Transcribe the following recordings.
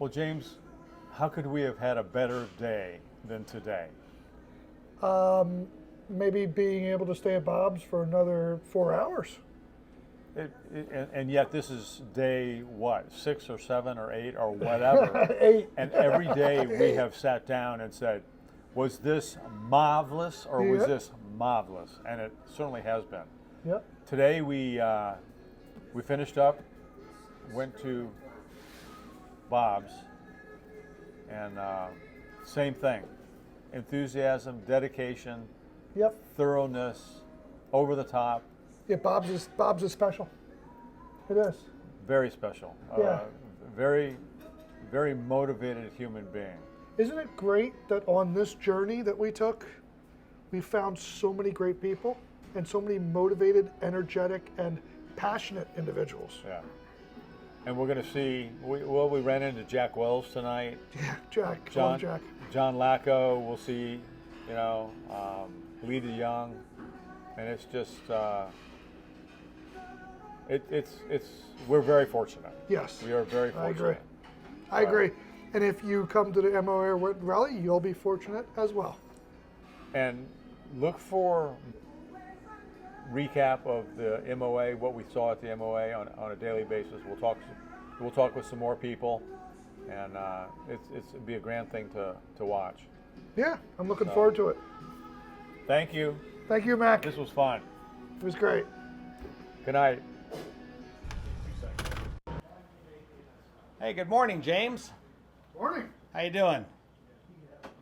Well, James, how could we have had a better day than today? Maybe being able to stay at Bob's for another 4 hours. And yet this is day, what, 6 or 7 or 8 or whatever. 8. And every day we have sat down and said, was this marvelous or was Yep. this marvelous? And it certainly has been. Yep. Today we finished up, went to Bob's, and same thing. Enthusiasm, dedication, Yep. thoroughness, over the top, Yeah, Bob's is special. It is. very special. Yeah. Very, very motivated human being. Isn't it great that on this journey that we took, we found so many great people and so many motivated, energetic, and passionate individuals? Yeah. And we're going to see, we ran into Jack Wells tonight. Yeah, Jack. John, Love Jack. John Lacko, we'll see, Lita Young. And it's just, we're very fortunate. Yes. We are very I fortunate. agree. I agree. And if you come to the MOA rally, you'll be fortunate as well. And look for recap of the MOA, what we saw at the MOA on a daily basis. We'll talk with some more people, and it'd be a grand thing to watch. Yeah, I'm looking forward to it. Thank you. Thank you, Mac. This was fun. It was great. Good night. Hey, good morning, James. Morning. How you doing?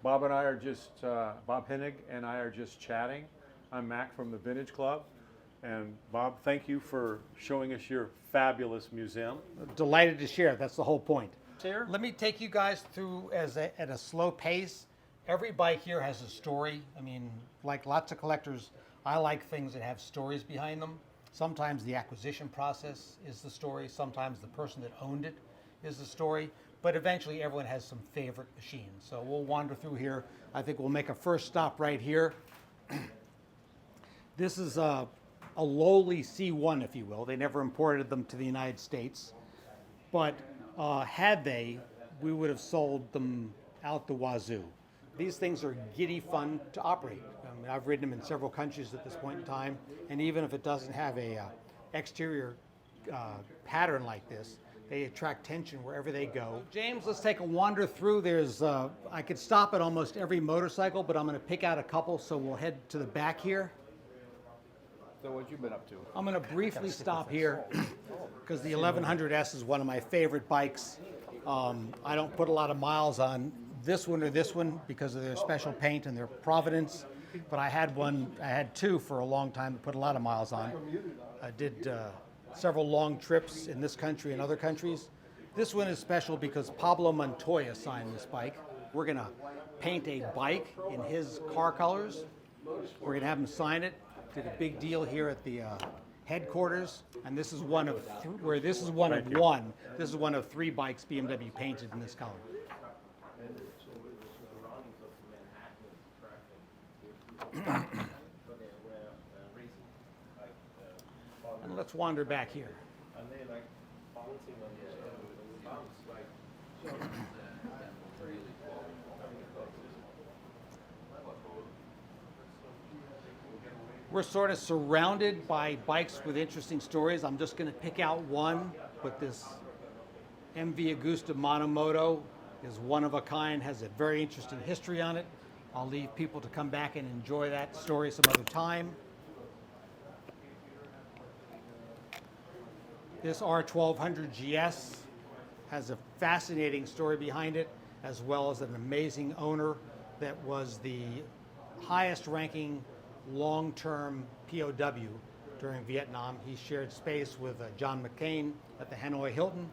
Bob and I are just, Bob Henig and I are just chatting. I'm Mac from the Vintage Club. And Bob, thank you for showing us your fabulous museum. Delighted to share. That's the whole point. Let me take you guys through at a slow pace. Every bike here has a story. I mean, like lots of collectors, I like things that have stories behind them. Sometimes the acquisition process is the story. Sometimes the person that owned it is the story. But eventually everyone has some favorite machines. So we'll wander through here. I think we'll make a first stop right here. This is a lowly C1, if you will. They never imported them to the United States. But had they, we would have sold them out the wazoo. These things are giddy fun to operate. I mean, I've ridden them in several countries at this point in time, and even if it doesn't have a exterior pattern like this, they attract attention wherever they go. James, let's take a wander through. There's, I could stop at almost every motorcycle, but I'm going to pick out a couple, so we'll head to the back here. So what you been up to? I'm going to briefly stop here because the 1100S is one of my favorite bikes. I don't put a lot of miles on this one or this one because of their special paint and their provenance, but I had two for a long time to put a lot of miles on. I did several long trips in this country and other countries. This one is special because Pablo Montoya signed this bike. We're going to paint a bike in his car colors. We're going to have him sign it. Did a big deal here at the headquarters, and this is one of This is one of 3 bikes BMW painted in this color. And let's wander back here. We're sort of surrounded by bikes with interesting stories. I'm just going to pick out one, but this MV Agusta Monomoto is one of a kind, has a very interesting history on it. I'll leave people to come back and enjoy that story some other time. This R1200 GS has a fascinating story behind it, as well as an amazing owner that was the highest ranking long-term POW during Vietnam. He shared space with John McCain at the Hanoi Hilton,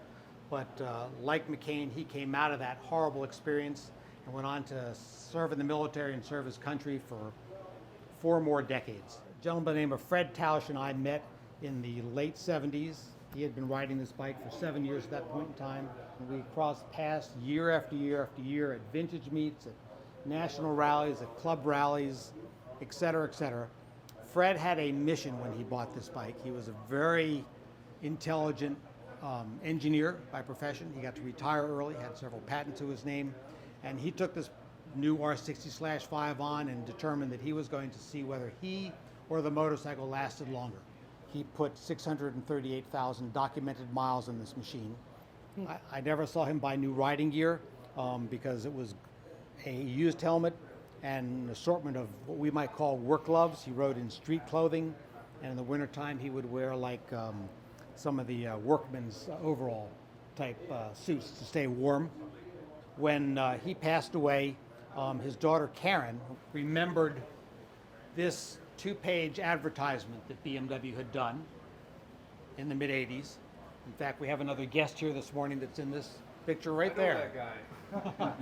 but like McCain, he came out of that horrible experience and went on to serve in the military and serve his country for 4 more decades. A gentleman by the name of Fred Tausch and I met in the late 70s. He had been riding this bike for 7 years at that point in time, and we crossed paths year after year after year at vintage meets, at national rallies, at club rallies, et cetera, et cetera. Fred had a mission when he bought this bike. He was a very intelligent, engineer by profession. He got to retire early, had several patents to his name, and he took this new R60/5 on and determined that he was going to see whether he or the motorcycle lasted longer. He put 638,000 documented miles in this machine. I never saw him buy new riding gear because it was a used helmet and an assortment of what we might call work gloves. He rode in street clothing, and in the wintertime he would wear like some of the workman's overall type suits to stay warm. When he passed away, his daughter Karen remembered this 2-page advertisement that BMW had done in the mid-'80s. In fact, we have another guest here this morning that's in this picture right there. That guy.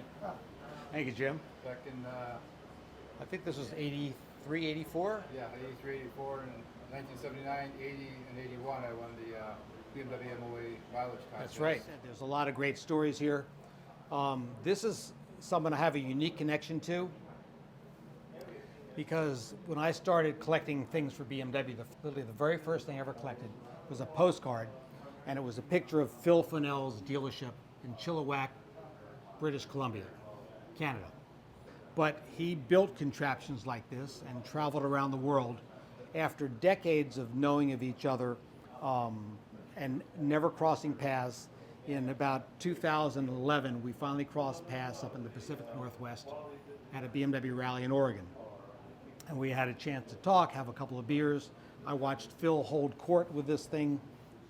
Thank you, Jim. Back in, I think this was 83, 84? yeah, 83, 84, and 1979, 80, and 81, I won the BMW MOA mileage contest. That's right. There's a lot of great stories here. This is someone I have a unique connection to because when I started collecting things for BMW, literally the very first thing I ever collected was a postcard, and it was a picture of Phil Fennell's dealership in Chilliwack, British Columbia, Canada. But he built contraptions like this and traveled around the world after decades of knowing of each other and never crossing paths. In about 2011, we finally crossed paths up in the Pacific Northwest at a BMW rally in Oregon. And we had a chance to talk, have a couple of beers. I watched Phil hold court with this thing,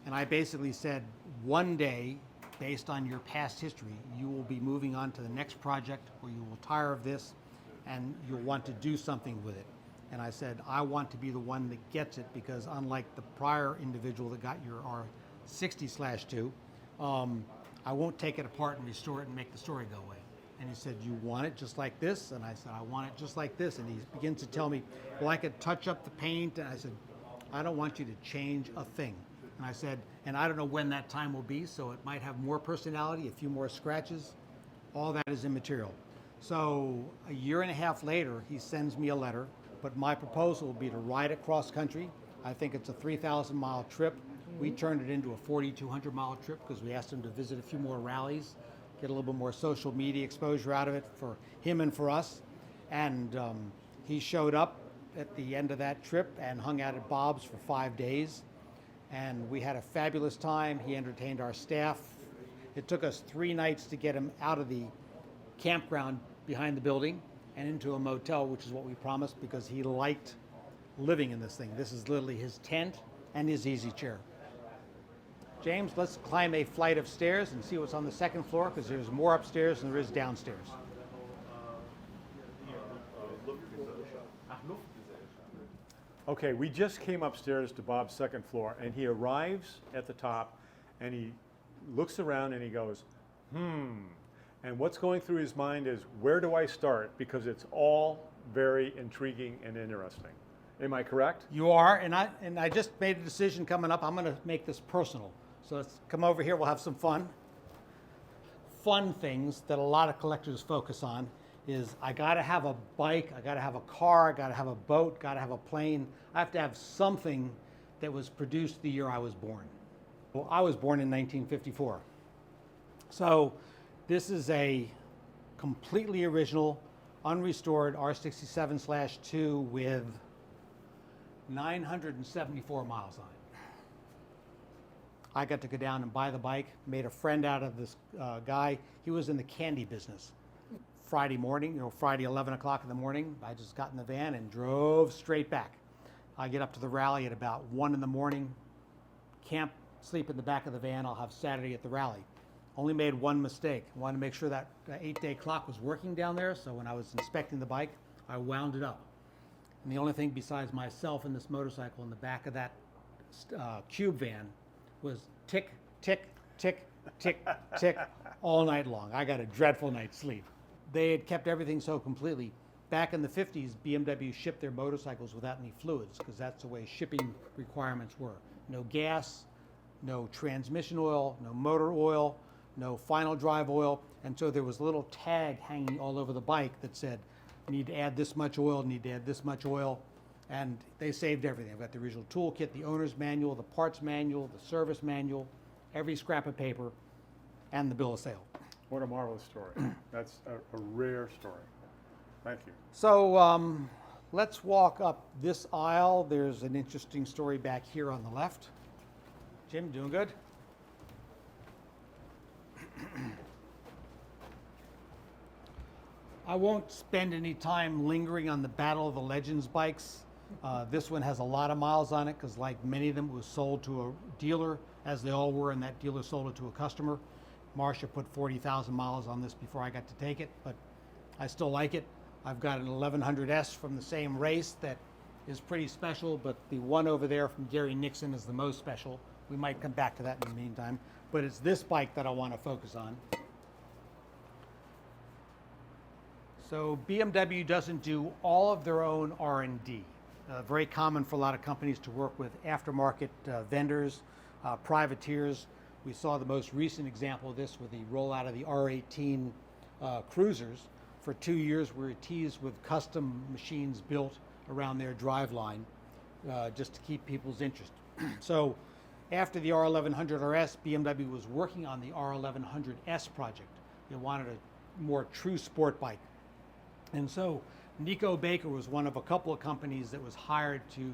and I basically said, one day, based on your past history, you will be moving on to the next project, or you will tire of this, and you'll want to do something with it. And I said, I want to be the one that gets it, because unlike the prior individual that got your R60/2, I won't take it apart and restore it and make the story go away. And he said, you want it just like this? And I said, I want it just like this. And he begins to tell me, well, I could touch up the paint. And I said, I don't want you to change a thing. And I said, and I don't know when that time will be, so it might have more personality, a few more scratches. All that is immaterial. So a year and a half later, he sends me a letter, but my proposal will be to ride it cross country. I think it's a 3,000-mile trip. We turned it into a 4,200-mile trip because we asked him to visit a few more rallies, get a little bit more social media exposure out of it for him and for us. And he showed up at the end of that trip and hung out at Bob's for 5 days. And we had a fabulous time. He entertained our staff. It took us 3 nights to get him out of the campground behind the building and into a motel, which is what we promised, because he liked living in this thing. This is literally his tent and his easy chair. James, let's climb a flight of stairs and see what's on the second floor, because there's more upstairs than there is downstairs. Okay, we just came upstairs to Bob's second floor, and he arrives at the top, and he looks around and he goes, And what's going through his mind is, where do I start? Because it's all very intriguing and interesting. Am I correct? You are, and I just made a decision coming up. I'm going to make this personal. So let's come over here. We'll have some fun. Fun things that a lot of collectors focus on is I got to have a bike, I got to have a car, I got to have a boat, got to have a plane. I have to have something that was produced the year I was born. Well, I was born in 1954. So this is a completely original, unrestored R67/2 with 974 miles on it. I got to go down and buy the bike, made a friend out of this guy. He was in the candy business. Friday morning, Friday 11 o'clock in the morning, I just got in the van and drove straight back. I get up to the rally at about 1 in the morning, camp, sleep in the back of the van. I'll have Saturday at the rally. Only made one mistake. I wanted to make sure that 8-day clock was working down there, so when I was inspecting the bike, I wound it up. And the only thing besides myself and this motorcycle in the back of that cube van was tick, tick, tick, tick, tick all night long. I got a dreadful night's sleep. They had kept everything so completely. Back in the 50s, BMW shipped their motorcycles without any fluids because that's the way shipping requirements were. No gas, no transmission oil, no motor oil, no final drive oil. And so there was a little tag hanging all over the bike that said, need to add this much oil, need to add this much oil. And they saved everything. I've got the original toolkit, the owner's manual, the parts manual, the service manual, every scrap of paper and the bill of sale. What a marvelous story. That's a rare story. Thank you. So let's walk up this aisle. There's an interesting story back here on the left. Jim, doing good? I won't spend any time lingering on the Battle of the Legends bikes. This one has a lot of miles on it because, like many of them, it was sold to a dealer, as they all were, and that dealer sold it to a customer. Marcia put 40,000 miles on this before I got to take it, but I still like it. I've got an 1100S from the same race that is pretty special, but the one over there from Gary Nixon is the most special. We might come back to that in the meantime, but it's this bike that I want to focus on. So BMW doesn't do all of their own R&D. Very common for a lot of companies to work with aftermarket vendors, privateers. We saw the most recent example of this with the rollout of the R18 cruisers. For 2 years, we were teased with custom machines built around their driveline just to keep people's interest. So after the R1100 RS, BMW was working on the R1100S project. They wanted a more true sport bike. And so Nico Baker was one of a couple of companies that was hired to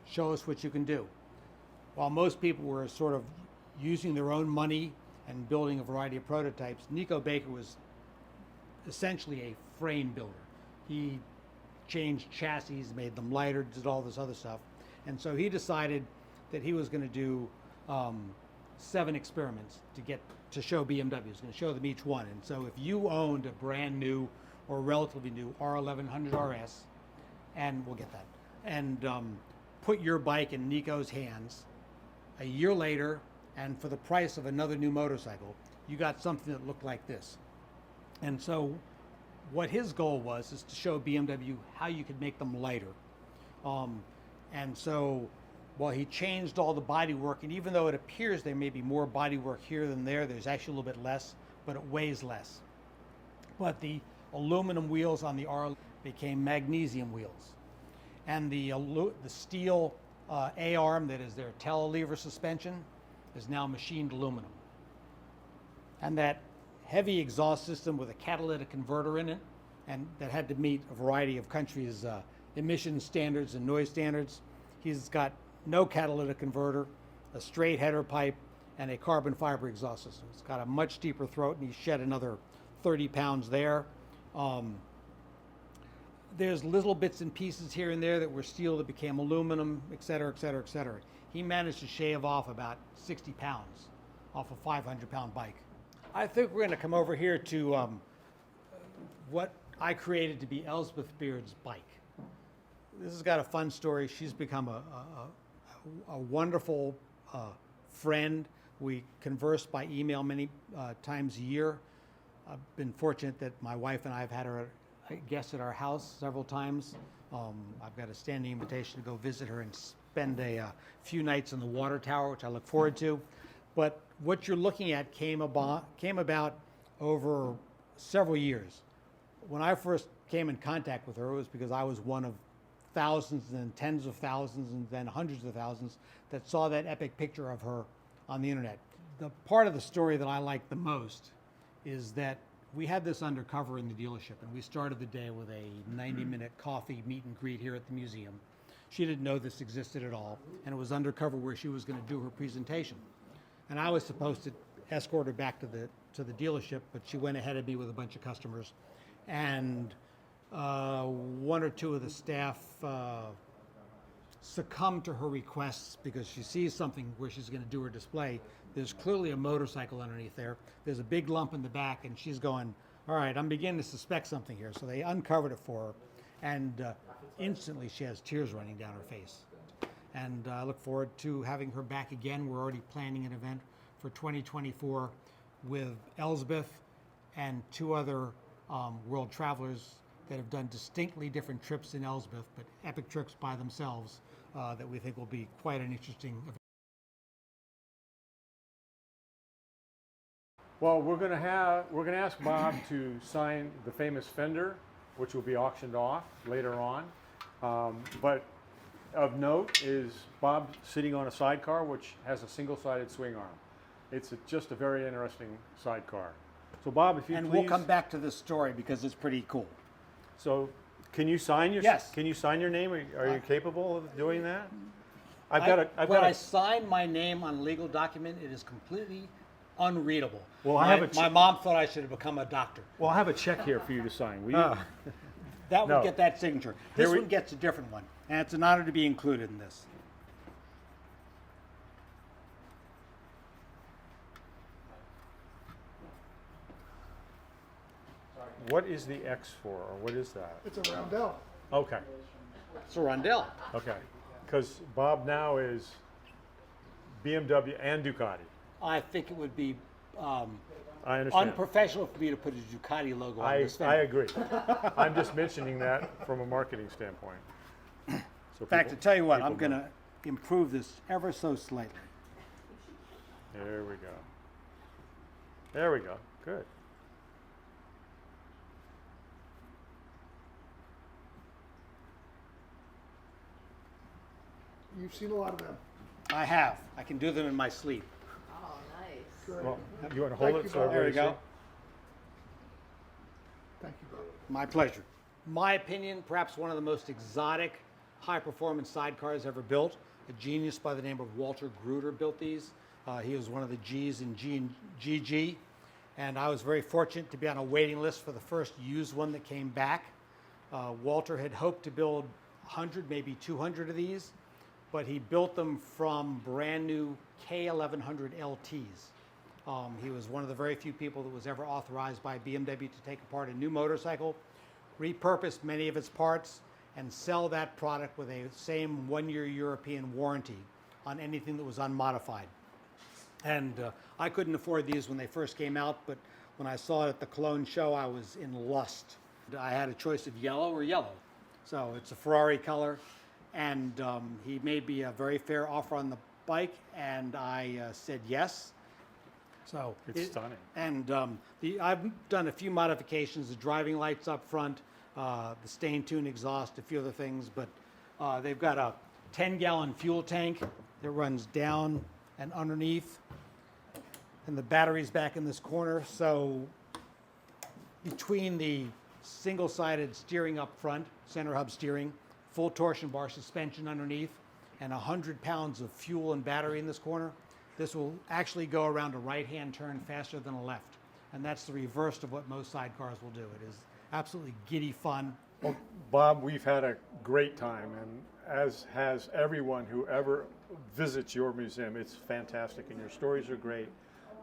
show us what you can do. While most people were sort of using their own money and building a variety of prototypes, Nico Baker was essentially a frame builder. He changed chassis, made them lighter, did all this other stuff. And so he decided that he was going to do 7 experiments to show BMW. He was going to show them each one. And so if you owned a brand new or relatively new R1100 RS, and we'll get that, and put your bike in Nico's hands, a year later, and for the price of another new motorcycle, you got something that looked like this. And so what his goal was is to show BMW how you could make them lighter. And so while he changed all the bodywork, and even though it appears there may be more bodywork here than there, there's actually a little bit less, but it weighs less. But the aluminum wheels on the R became magnesium wheels. And the steel A-arm that is their telelever suspension is now machined aluminum. And that heavy exhaust system with a catalytic converter in it, and that had to meet a variety of countries' emission standards and noise standards. He's got no catalytic converter, a straight header pipe, and a carbon fiber exhaust system. It's got a much deeper throat, and he shed another 30 pounds there. There's little bits and pieces here and there that were steel that became aluminum, et cetera, et cetera, et cetera. He managed to shave off about 60 pounds off a 500-pound bike. I think we're going to come over here to what I created to be Elspeth Beard's bike. This has got a fun story. She's become a wonderful friend. We converse by email many times a year. I've been fortunate that my wife and I have had her guest at our house several times. I've got a standing invitation to go visit her and spend a few nights in the water tower, which I look forward to. But what you're looking at came about over several years. When I first came in contact with her, it was because I was one of thousands and then tens of thousands and then hundreds of thousands that saw that epic picture of her on the internet. The part of the story that I like the most is that we had this undercover in the dealership, and we started the day with a 90-minute coffee meet and greet here at the museum. She didn't know this existed at all, and it was undercover where she was going to do her presentation. And I was supposed to escort her back to the dealership, but she went ahead of me with a bunch of customers, and one or two of the staff succumbed to her requests because she sees something where she's going to do her display. There's clearly a motorcycle underneath there. There's a big lump in the back, and she's going, all right, I'm beginning to suspect something here. So they uncovered it for her, and instantly she has tears running down her face. And I look forward to having her back again. We're already planning an event for 2024 with Elsbeth and 2 other world travelers that have done distinctly different trips in Elsbeth, but epic trips by themselves that we think will be quite an interesting event. Well, we're going to ask Bob to sign the famous fender, which will be auctioned off later on. But of note is Bob sitting on a sidecar, which has a single-sided swing arm. just a very interesting sidecar. So Bob, if you And please. we'll come back to this story because it's pretty cool. So can you sign your? Yes. Can you sign your name? Are you capable of doing that? I've When got I a. sign my name on a legal document, it is completely unreadable. Well, I have a my mom thought I should have become a doctor. Well, I have a check here for you to sign. Will you? That would No. get that signature. Here This we- one gets a different one, and it's an honor to be included in this. What is the X for, or what is that? It's a roundel. Okay, It's a rondelle. okay. Because Bob now is BMW and Ducati. I think it would be I understand. unprofessional for me to put a Ducati logo on this I fender. agree. I'm just mentioning that from a marketing standpoint. So In fact, to tell you what, I'm people going to improve this ever so slightly. There we go. There we go. Good. You've seen a lot of them. I have. I can do them in my sleep. Oh, nice. Great. Well, you want to hold Thank it you, so Bob. There we everybody go. see? Thank you, Bob. My pleasure. My opinion, perhaps one of the most exotic high-performance sidecars ever built. A genius by the name of Walter Gruder built these. He was one of the G's in GG. And I was very fortunate to be on a waiting list for the first used one that came back. Walter had hoped to build 100, maybe 200 of these, but he built them from brand new K1100 LTs. He was one of the very few people that was ever authorized by BMW to take apart a new motorcycle, repurpose many of its parts, and sell that product with a same one-year European warranty on anything that was unmodified. And I couldn't afford these when they first came out, but when I saw it at the Cologne show, I was in lust. I had a choice of yellow or yellow. So it's a Ferrari color, and he made me a very fair offer on the bike, and I said yes. So It's stunning. And I've done a few modifications, the driving lights up front, the stain tune exhaust, a few other things, but they've got a 10-gallon fuel tank that runs down and underneath, and the battery's back in this corner. So between the single-sided steering up front, center hub steering, full torsion bar suspension underneath, and 100 pounds of fuel and battery in this corner, this will actually go around a right-hand turn faster than a left. And that's the reverse of what most sidecars will do. It is absolutely giddy fun. Well, Bob, we've had a great time, and as has everyone who ever visits your museum. It's fantastic, and your stories are great,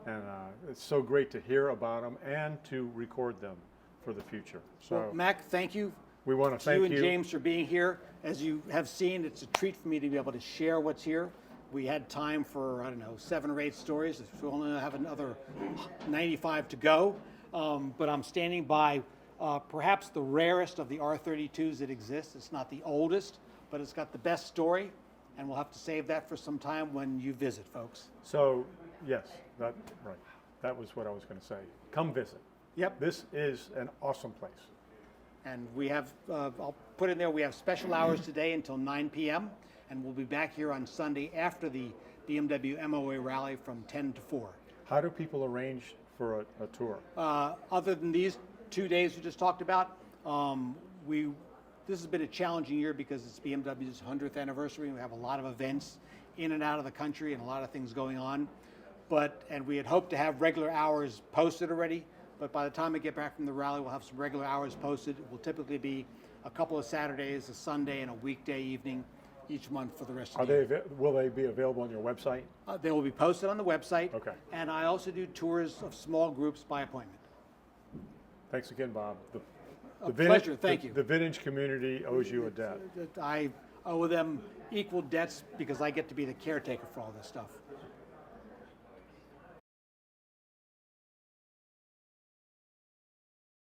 and it's so great to hear about them and to record them for the future. So Well, Mac, thank you we want to to thank you and James for being here. As you have seen, it's a treat for me to be able to share what's here. We had time for, I don't know, 7 or 8 stories. We only have another 95 to go. But I'm standing by perhaps the rarest of the R32s that exist. It's not the oldest, but it's got the best story. And we'll have to save that for some time when you visit, folks. So, yes, right. That was what I was going to say. Come visit. Yep. This is an awesome place. And we have, I'll put in there, we have special hours today until 9 p.m. And we'll be back here on Sunday after the BMW MOA rally from 10 to 4. How do people arrange for a tour? Other than these 2 days we just talked about, this has been a challenging year because it's BMW's 100th anniversary. We have a lot of events in and out of the country and a lot of things going on. And we had hoped to have regular hours posted already, but by the time we get back from the rally, we'll have some regular hours posted. It will typically be a couple of Saturdays, a Sunday, and a weekday evening each month for the rest of the year. Will they be available on your website? They will be posted on the website. Okay. And I also do tours of small groups by appointment. Thanks again, Bob. Pleasure, thank you. The vintage community owes you a debt. I owe them equal debts because I get to be the caretaker for all this stuff.